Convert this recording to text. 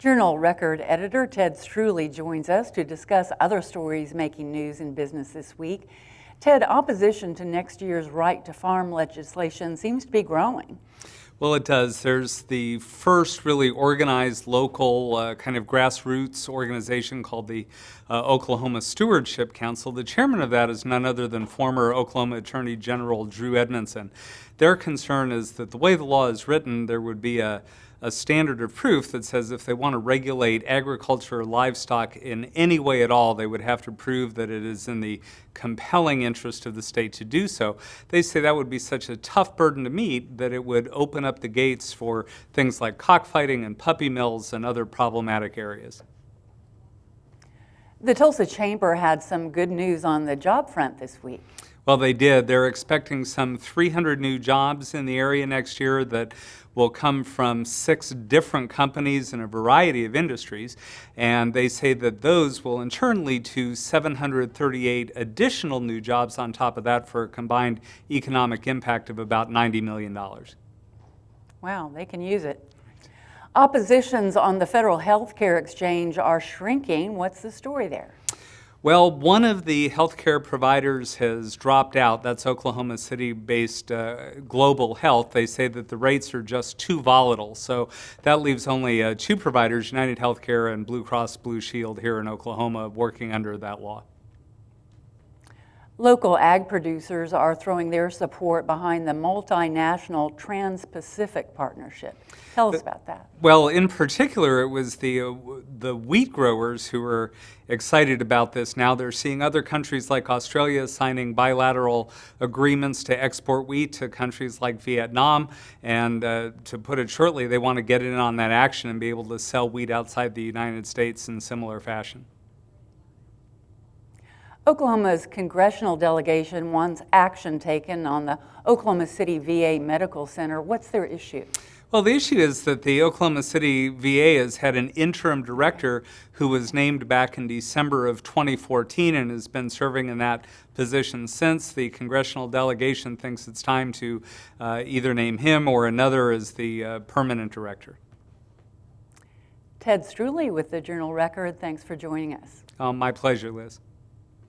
Journal Record editor Ted Struley joins us to discuss other stories making news in business this week. Ted, opposition to next year's right to farm legislation seems to be growing. Well, it does. There's the first really organized local kind of grassroots organization called the Oklahoma Stewardship Council. The chairman of that is none other than former Oklahoma Attorney General Drew Edmondson. Their concern is that the way the law is written, there would be a standard of proof that says if they want to regulate agriculture or livestock in any way at all, they would have to prove that it is in the compelling interest of the state to do so. They say that would be such a tough burden to meet that it would open up the gates for things like cockfighting and puppy mills and other problematic areas. The Tulsa Chamber had some good news on the job front this week. Well, they did. They're expecting some 300 new jobs in the area next year that will come from 6 different companies in a variety of industries. And they say that those will in turn lead to 738 additional new jobs on top of that for a combined economic impact of about $90 million. Wow, they can use it. Oppositions on the federal health care exchange are shrinking. What's the story there? Well, one of the healthcare providers has dropped out. That's Oklahoma City-based Global Health. They say that the rates are just too volatile. So that leaves only 2 providers, United Healthcare and Blue Cross Blue Shield here in Oklahoma, working under that law. Local ag producers are throwing their support behind the multinational TransPacific Partnership. Tell us about that. Well, in particular, it was the wheat growers who were excited about this. Now they're seeing other countries like Australia signing bilateral agreements to export wheat to countries like Vietnam. And to put it shortly, they want to get in on that action and be able to sell wheat outside the United States in similar fashion. Oklahoma's congressional delegation wants action taken on the Oklahoma City VA Medical Center. What's their issue? Well, the issue is that the Oklahoma City VA has had an interim director who was named back in December of 2014 and has been serving in that position since. The congressional delegation thinks it's time to either name him or another as the permanent director. Ted Struley with the Journal Record. Thanks for joining us. My pleasure, Liz.